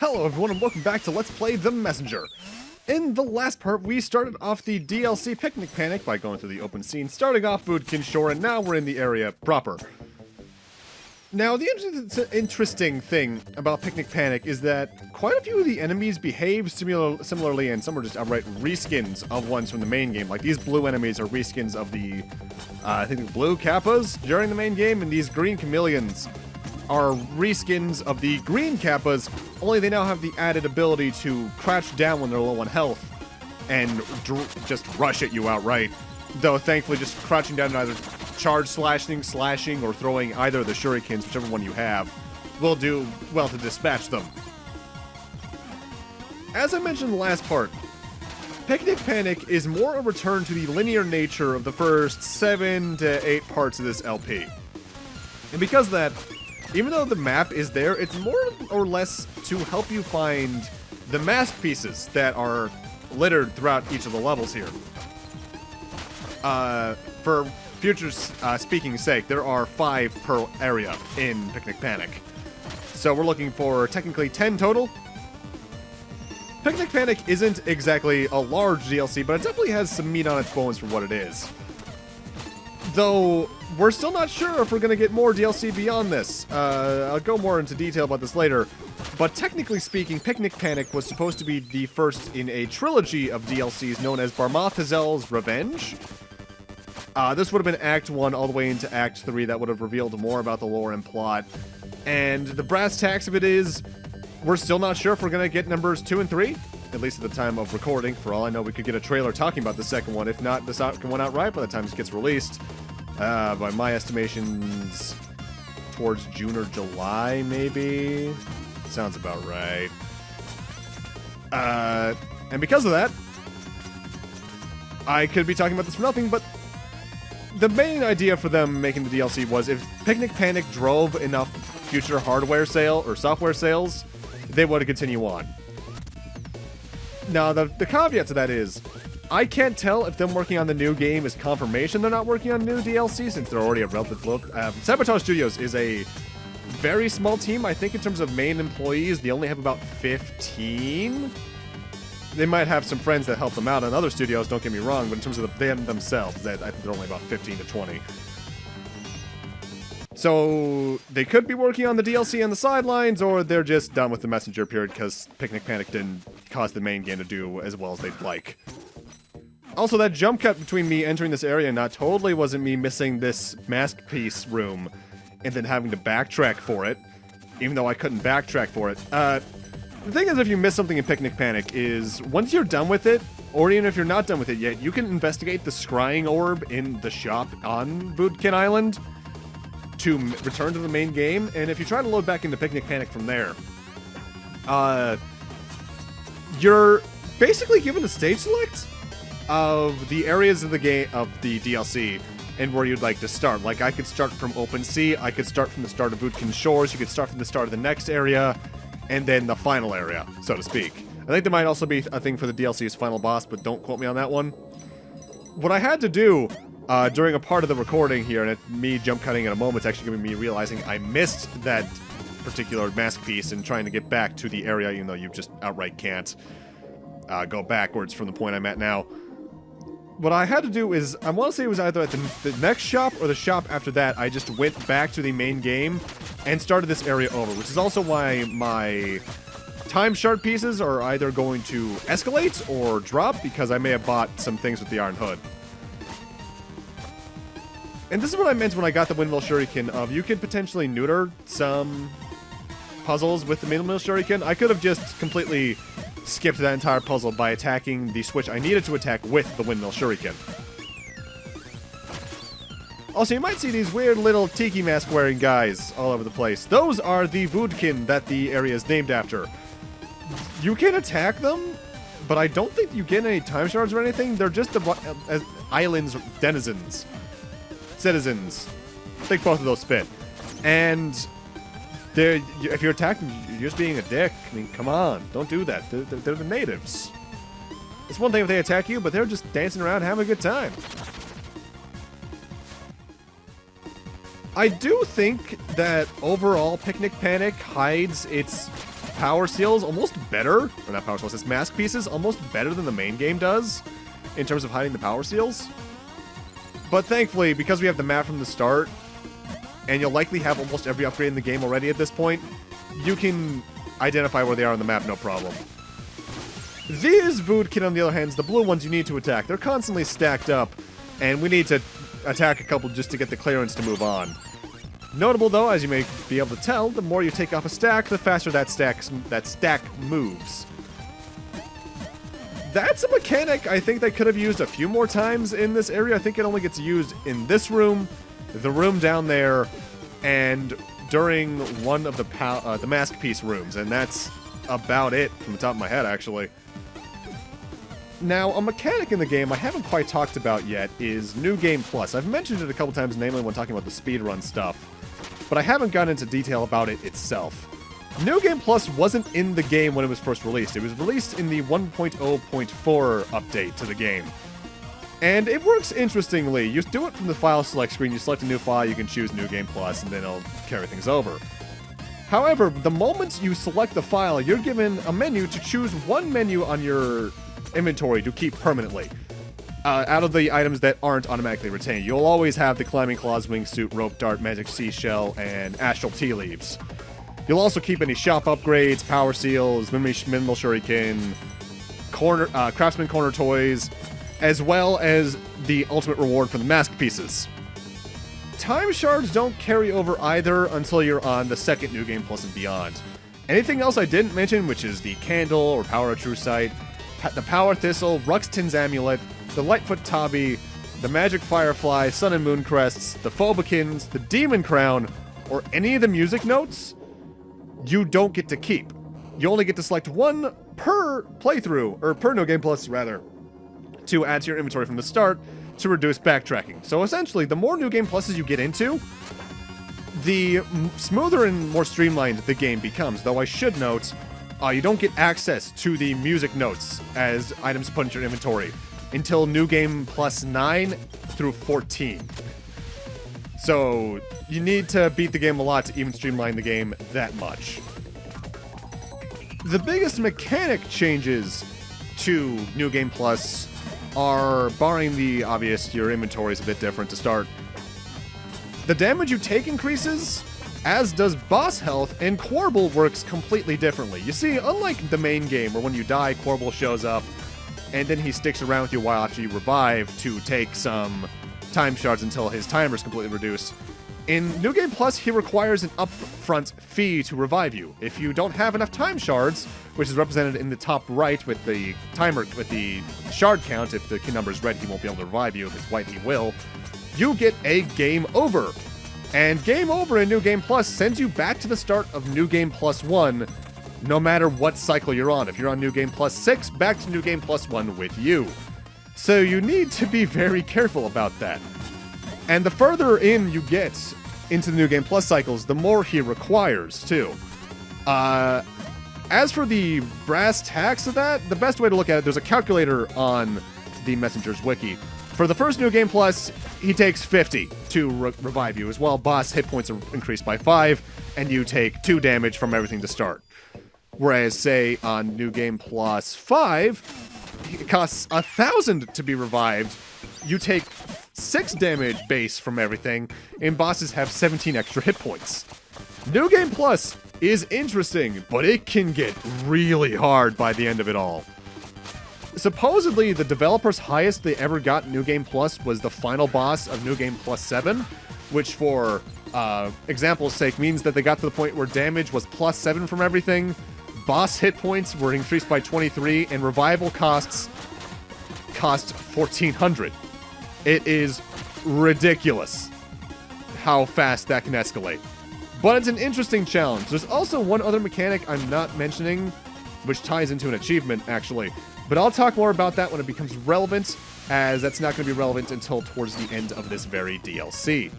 Hello everyone and welcome back to Let's Play The Messenger. In the last part, we started off the DLC Picnic Panic by going through the open scene, starting off Voodkin Shore, and now we're in the area proper. Now, the interesting thing about Picnic Panic is that quite a few of the enemies behave similarly, and some are just outright reskins of ones from the main game. Like, these blue enemies are reskins of the, I think, blue Kappas during the main game, and these green chameleons are reskins of the green Kappas, only they now have the added ability to crouch down when they're low on health and just rush at you outright. Though, thankfully, just crouching down and either charge slashing, or throwing either of the shurikens, whichever one you have, will do well to dispatch them. As I mentioned in the last part, Picnic Panic is more a return to the linear nature of the first 7 to 8 parts of this LP. And because of that, even though the map is there, it's more or less to help you find the mask pieces that are littered throughout each of the levels here. For future speaking sake, there are 5 per area in Picnic Panic. So we're looking for technically 10 total. Picnic Panic isn't exactly a large DLC, but it definitely has some meat on its bones for what it is. Though, we're still not sure if we're going to get more DLC beyond this. I'll go more into detail about this later. But technically speaking, Picnic Panic was supposed to be the first in a trilogy of DLCs known as Barma'Thazel's Revenge. This would have been Act 1 all the way into Act 3 that would have revealed more about the lore and plot. And the brass tacks of it is, we're still not sure if we're going to get numbers 2 and 3. At least at the time of recording. For all I know, we could get a trailer talking about the second one. If not, the second one outright by the time this gets released. By my estimations, towards June or July, maybe? Sounds about right. And because of that, I could be talking about this for nothing, but the main idea for them making the DLC was if Picnic Panic drove enough future hardware sale or software sales, they would continue on. Now, the caveat to that is, I can't tell if them working on the new game is confirmation they're not working on new DLC, since they're already a relative low. Sabotage Studios is a very small team. I think in terms of main employees, they only have about 15. They might have some friends that help them out in other studios, don't get me wrong, but in terms of them themselves, I think they're only about 15 to 20. So, they could be working on the DLC on the sidelines, or they're just done with the Messenger period because Picnic Panic didn't cause the main game to do as well as they'd like. Also, that jump cut between me entering this area and not totally wasn't me missing this mask piece room and then having to backtrack for it, even though I couldn't backtrack for it. The thing is, if you miss something in Picnic Panic is, once you're done with it, or even if you're not done with it yet, you can investigate the scrying orb in the shop on Voodkin Island to return to the main game, and if you try to load back into Picnic Panic from there, you're basically given a stage select of the areas of the game, of the DLC, and where you'd like to start. Like, I could start from Open Sea, I could start from the start of Voodkin Shores, you could start from the start of the next area, and then the final area, so to speak. I think there might also be a thing for the DLC's final boss, but don't quote me on that one. What I had to do during a part of the recording here, and me jump cutting in a moment, it's actually going to be me realizing I missed that particular mask piece and trying to get back to the area, even though you just outright can't go backwards from the point I'm at now. What I had to do is, I want to say it was either at the next shop or the shop after that, I just went back to the main game and started this area over, which is also why my time shard pieces are either going to escalate or drop, because I may have bought some things with the Iron Hood. And this is what I meant when I got the Windmill Shuriken of, you could potentially neuter some puzzles with the Windmill Shuriken. I could have just completely skipped that entire puzzle by attacking the switch I needed to attack with the Windmill Shuriken. Also, you might see these weird little tiki mask wearing guys all over the place. Those are the Voodkin that the area is named after. You can attack them, but I don't think you get any time shards or anything. They're just the island's denizens. Citizens. I think both of those fit. And if you're attacking, you're just being a dick. I mean, come on. Don't do that. They're the natives. It's one thing if they attack you, but they're just dancing around having a good time. I do think that overall Picnic Panic hides its power seals almost better, or not power seals, it's mask pieces almost better than the main game does in terms of hiding the power seals. But thankfully, because we have the map from the start, and you'll likely have almost every upgrade in the game already at this point, you can identify where they are on the map, no problem. These Voodkin, on the other hand, the blue ones you need to attack. They're constantly stacked up, and we need to attack a couple just to get the clearance to move on. Notable though, as you may be able to tell, the more you take off a stack, the faster that stack moves. That's a mechanic I think they could have used a few more times in this area. I think it only gets used in this room, the room down there, and during one of the mask piece rooms, and that's about it from the top of my head, actually. Now, a mechanic in the game I haven't quite talked about yet is New Game Plus. I've mentioned it a couple times, namely when talking about the speedrun stuff, but I haven't gone into detail about it itself. New Game Plus wasn't in the game when it was first released. It was released in the 1.0.4 update to the game. And it works interestingly. You do it from the file select screen, you select a new file, you can choose New Game Plus, and then it'll carry things over. However, the moment you select the file, you're given a menu to choose one menu on your inventory to keep permanently. Out of the items that aren't automatically retained. You'll always have the Climbing Claws, Wingsuit, Rope Dart, Magic Seashell, and Astral Tea Leaves. You'll also keep any shop upgrades, Power Seals, Minimal Shuriken, Craftsman Corner Toys, as well as the ultimate reward for the mask pieces. Time Shards don't carry over either until you're on the second New Game Plus and beyond. Anything else I didn't mention, which is the Candle or Power of True Sight, the Barma'Thazel, Ruxtin's Amulet, the Lightfoot Tabi, the Magic Firefly, Sun and Moon Crests, the Phobikins, the Demon Crown, or any of the music notes, you don't get to keep. You only get to select one per playthrough, or per New Game Plus, rather, to add to your inventory from the start to reduce backtracking. So essentially, the more New Game Pluses you get into, the smoother and more streamlined the game becomes. Though I should note, you don't get access to the music notes as items put into your inventory until New Game Plus 9 through 14. So you need to beat the game a lot to even streamline the game that much. The biggest mechanic changes to New Game Plus are, barring the obvious, your inventory is a bit different to start. The damage you take increases, as does boss health, and Quarble works completely differently. You see, unlike the main game, where when you die, Quarble shows up, and then he sticks around with you while after you revive to take some time shards until his timer is completely reduced. In New Game Plus, he requires an upfront fee to revive you. If you don't have enough time shards, which is represented in the top right with the timer, with the shard count, if the number is red, he won't be able to revive you. If it's white, he will. You get a game over. And Game Over in New Game Plus sends you back to the start of New Game Plus 1, no matter what cycle you're on. If you're on New Game Plus 6, back to New Game Plus 1 with you. So you need to be very careful about that. And the further in you get into the New Game Plus cycles, the more he requires, too. As for the brass tacks of that, the best way to look at it, there's a calculator on the Messenger's wiki. For the first New Game Plus, he takes 50 to revive you. As well, boss hit points are increased by 5, and you take 2 damage from everything to start. Whereas, say, on New Game Plus 5, it costs 1,000 to be revived. You take 6 damage base from everything, and bosses have 17 extra hit points. New Game Plus is interesting, but it can get really hard by the end of it all. Supposedly, the developer's highest they ever got in New Game Plus was the final boss of New Game Plus 7, which for example's sake means that they got to the point where damage was plus 7 from everything, boss hit points were increased by 23, and revival cost 1,400. It is ridiculous how fast that can escalate. But it's an interesting challenge. There's also one other mechanic I'm not mentioning, which ties into an achievement, actually. But I'll talk more about that when it becomes relevant, as that's not going to be relevant until towards the end of this very DLC.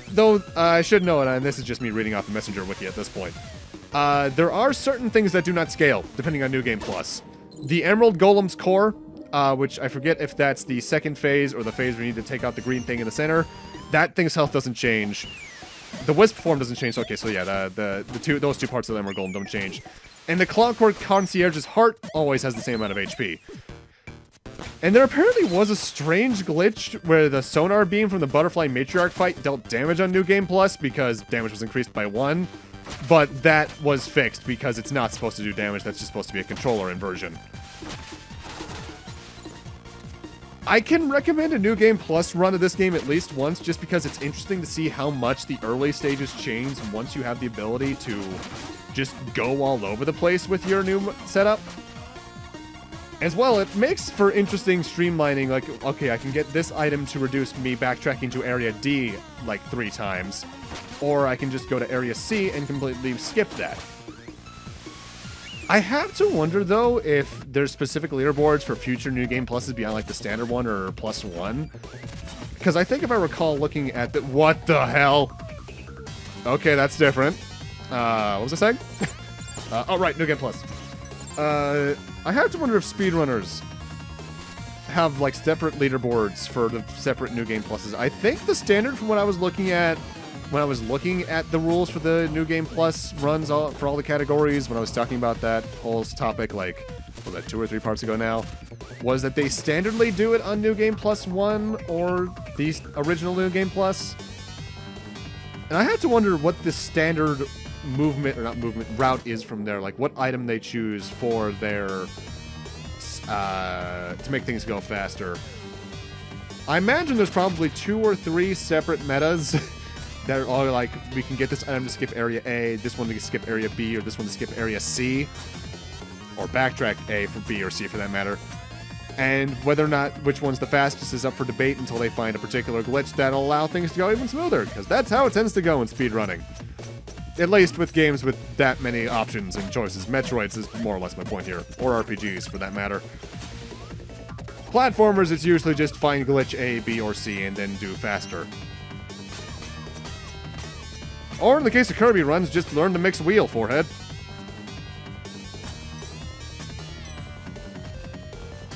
Though, I should know it, and this is just me reading off the Messenger wiki at this point. There are certain things that do not scale, depending on New Game Plus. The Emerald Golem's Core, which I forget if that's the second phase or the phase where you need to take out the green thing in the center, that thing's health doesn't change. The wisp form doesn't change. Okay, so yeah, those two parts of them are golden don't change. And the Clockwork Concierge's heart always has the same amount of HP. And there apparently was a strange glitch where the sonar beam from the Butterfly Matriarch fight dealt damage on New Game Plus because damage was increased by 1. But that was fixed because it's not supposed to do damage, that's just supposed to be a controller inversion. I can recommend a New Game Plus run of this game at least once, just because it's interesting to see how much the early stages change once you have the ability to just go all over the place with your new setup. As well, it makes for interesting streamlining, like, okay, I can get this item to reduce me backtracking to Area D, like, 3 times. Or I can just go to Area C and completely skip that. I have to wonder, though, if there's specific leaderboards for future New Game Pluses beyond, like, the standard one or +1. Because I think if I recall looking at the... What the hell? Okay, that's different. What was I saying? Oh, right, New Game Plus. I have to wonder if speedrunners have, like, separate leaderboards for the separate New Game Pluses. I think the standard from what I was looking at when I was looking at the rules for the New Game Plus runs for all the categories, when I was talking about that whole topic, like, was that 2 or 3 parts ago now, was that they standardly do it on New Game Plus 1 or the original New Game Plus. And I have to wonder what the standard route is from there, like what item they choose for their to make things go faster. I imagine there's probably 2 or 3 separate metas that are all like, we can get this item to skip area A, this one to skip area B, or this one to skip area C, or backtrack A for B or C for that matter. And whether or not which one's the fastest is up for debate until they find a particular glitch that'll allow things to go even smoother, because that's how it tends to go in speedrunning. At least with games with that many options and choices. Metroids is more or less my point here. Or RPGs, for that matter. Platformers, it's usually just find glitch A, B, or C, and then do faster. Or in the case of Kirby runs, just learn to mix wheel, forehead.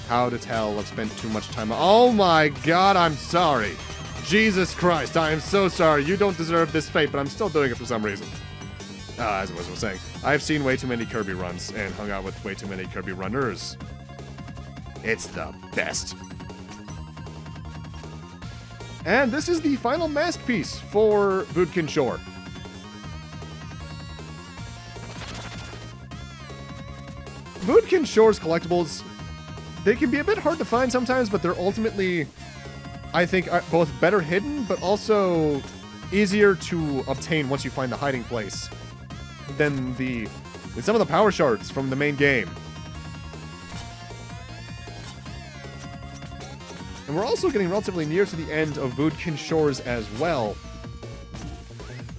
How to tell I've spent too much time... Oh my god, I'm sorry. Jesus Christ, I am so sorry. You don't deserve this fate, but I'm still doing it for some reason. As I was saying, I've seen way too many Kirby runs and hung out with way too many Kirby runners. It's the best. And this is the final mask piece for Voodkin Shore. Voodkin Shore's collectibles, they can be a bit hard to find sometimes, but they're ultimately, I think, are both better hidden, but also easier to obtain once you find the hiding place than some of the power shards from the main game. And we're also getting relatively near to the end of Voodkin Shores as well.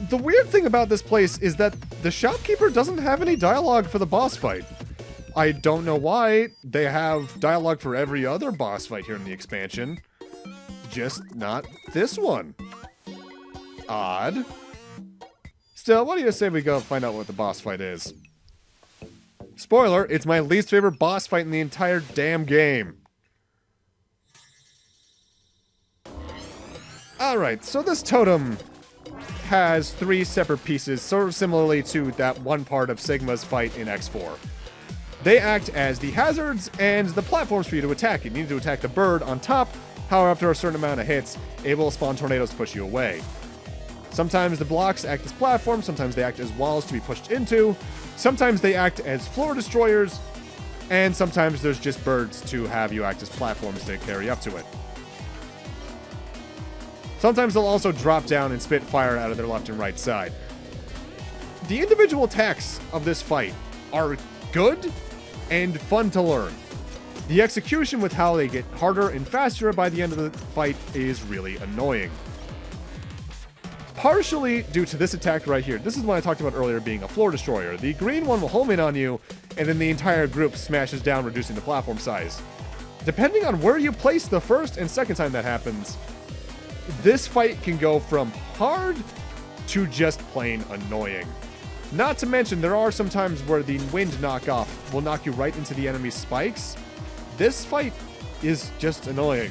The weird thing about this place is that the shopkeeper doesn't have any dialogue for the boss fight. I don't know why. They have dialogue for every other boss fight here in the expansion. Just not this one. Odd. Still, what do you say we go find out what the boss fight is? Spoiler, it's my least favorite boss fight in the entire damn game. Alright, so this totem has 3 separate pieces, sort of similarly to that one part of Sigma's fight in X4. They act as the hazards and the platforms for you to attack. You need to attack the bird on top. However, after a certain amount of hits, it will spawn tornadoes to push you away. Sometimes the blocks act as platforms, sometimes they act as walls to be pushed into, sometimes they act as floor destroyers, and sometimes there's just birds to have you act as platforms to carry up to it. Sometimes they'll also drop down and spit fire out of their left and right side. The individual attacks of this fight are good and fun to learn. The execution with how they get harder and faster by the end of the fight is really annoying. Partially due to this attack right here. This is what I talked about earlier being a floor destroyer. The green one will home in on you, and then the entire group smashes down, reducing the platform size. Depending on where you place the first and second time that happens, this fight can go from hard to just plain annoying. Not to mention, there are some times where the wind knockoff will knock you right into the enemy's spikes. This fight is just annoying.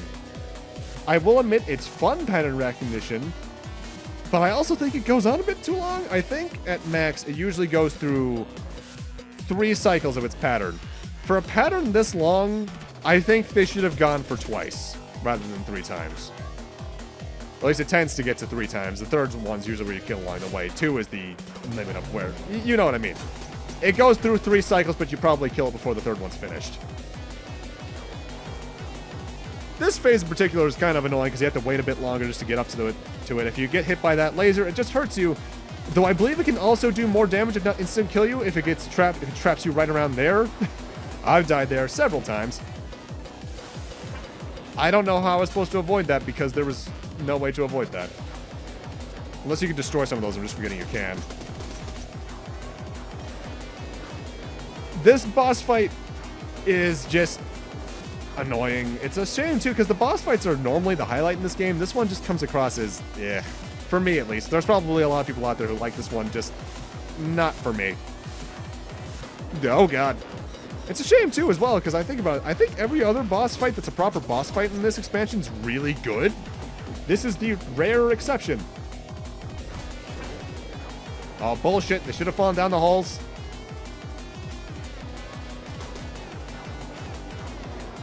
I will admit it's fun pattern recognition, But I also think it goes on a bit too long. I think at max, it usually goes through 3 cycles of its pattern. For a pattern this long, I think they should have gone for twice rather than 3 times. At least it tends to get to 3 times. The third one's usually where you kill along the way. 2 is the limit of where... You know what I mean. It goes through 3 cycles, but you probably kill it before the third one's finished. This phase in particular is kind of annoying because you have to wait a bit longer just to get up to it. If you get hit by that laser, it just hurts you. Though I believe it can also do more damage, if not instant kill you, if it gets trapped, if it traps you right around there. I've died there several times. I don't know how I was supposed to avoid that because there was no way to avoid that. Unless you can destroy some of those, I'm just forgetting you can. This boss fight is just annoying. It's a shame, too, because the boss fights are normally the highlight in this game. This one just comes across as, eh. For me, at least. There's probably a lot of people out there who like this one, just not for me. Oh, God. It's a shame, too, as well, because I think about it. I think every other boss fight that's a proper boss fight in this expansion is really good. This is the rare exception. Oh, bullshit. They should have fallen down the holes.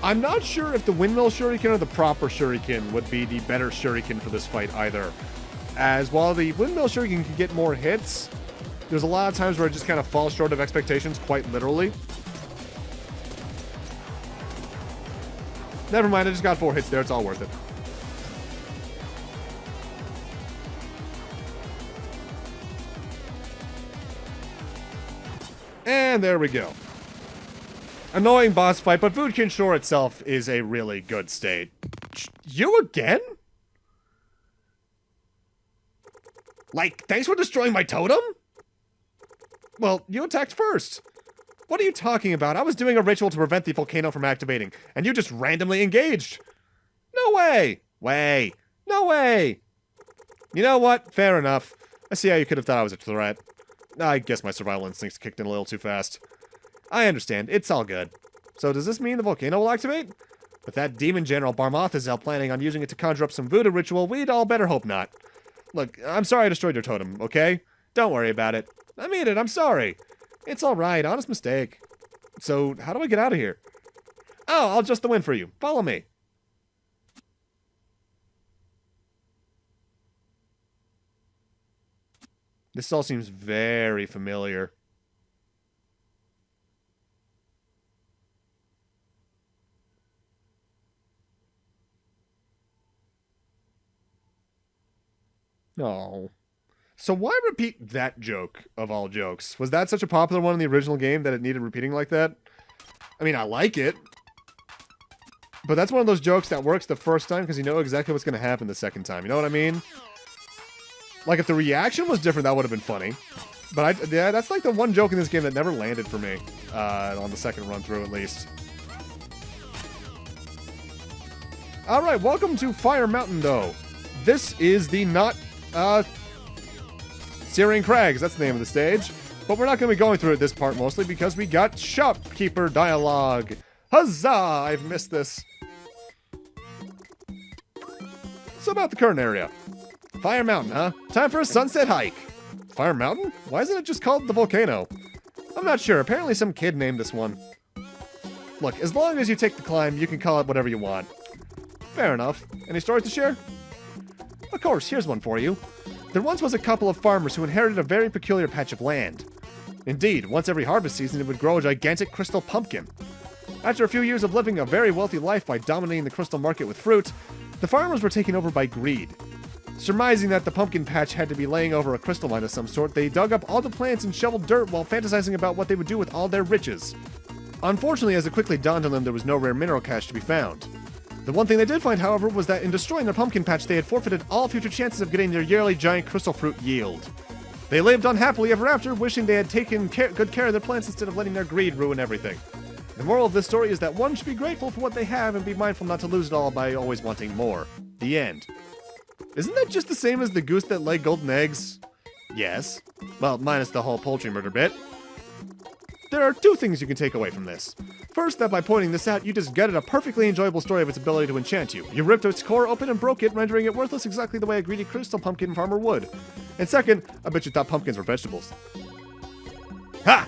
I'm not sure if the windmill shuriken or the proper shuriken would be the better shuriken for this fight either. As while the windmill shuriken can get more hits, there's a lot of times where it just kind of falls short of expectations, quite literally. Never mind, I just got 4 hits there, it's all worth it. And there we go. Annoying boss fight, but Voodkin Shore itself is a really good state. You again? Like, thanks for destroying my totem? Well, you attacked first. What are you talking about? I was doing a ritual to prevent the volcano from activating, and you just randomly engaged. No way. No way. You know what? Fair enough. I see how you could have thought I was a threat. I guess my survival instincts kicked in a little too fast. I understand. It's all good. So does this mean the volcano will activate? With that demon general Barma'Thazel planning on using it to conjure up some voodoo ritual, we'd all better hope not. Look, I'm sorry I destroyed your totem, okay? Don't worry about it. I mean it, I'm sorry. It's alright, honest mistake. So, how do I get out of here? Oh, I'll adjust the wind for you. Follow me. This all seems very familiar. Oh. So why repeat that joke, of all jokes? Was that such a popular one in the original game that it needed repeating like that? I mean, I like it. But that's one of those jokes that works the first time because you know exactly what's going to happen the second time. You know what I mean? Like, if the reaction was different, that would have been funny. But, yeah, that's like the one joke in this game that never landed for me. On the second run-through, at least. Alright, welcome to Fire Mountain, though. This is the Syrian Crags, that's the name of the stage. But we're not going to be going through it this part mostly because we got shopkeeper dialogue. Huzzah! I've missed this. So about the current area. Fire Mountain, huh? Time for a sunset hike. Fire Mountain? Why isn't it just called the volcano? I'm not sure. Apparently some kid named this one. Look, as long as you take the climb, you can call it whatever you want. Fair enough. Any stories to share? Of course, here's one for you. There once was a couple of farmers who inherited a very peculiar patch of land. Indeed, once every harvest season it would grow a gigantic crystal pumpkin. After a few years of living a very wealthy life by dominating the crystal market with fruit, the farmers were taken over by greed. Surmising that the pumpkin patch had to be laying over a crystal mine of some sort, they dug up all the plants and shoveled dirt while fantasizing about what they would do with all their riches. Unfortunately, as it quickly dawned on them, there was no rare mineral cache to be found. The one thing they did find, however, was that in destroying their pumpkin patch, they had forfeited all future chances of getting their yearly giant crystal fruit yield. They lived unhappily ever after, wishing they had taken good care of their plants instead of letting their greed ruin everything. The moral of this story is that one should be grateful for what they have and be mindful not to lose it all by always wanting more. The end. Isn't that just the same as the goose that laid golden eggs? Yes. Well, minus the whole poultry murder bit. There are two things you can take away from this. First, that by pointing this out, you just gutted a perfectly enjoyable story of its ability to enchant you. You ripped its core open and broke it, rendering it worthless exactly the way a greedy crystal pumpkin farmer would. And second, I bet you thought pumpkins were vegetables. Ha!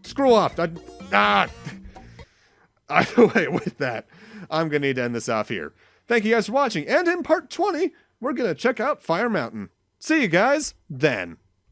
Screw off. Wait, with that, I'm going to need to end this off here. Thank you guys for watching, and in part 20, we're going to check out Fire Mountain. See you guys then.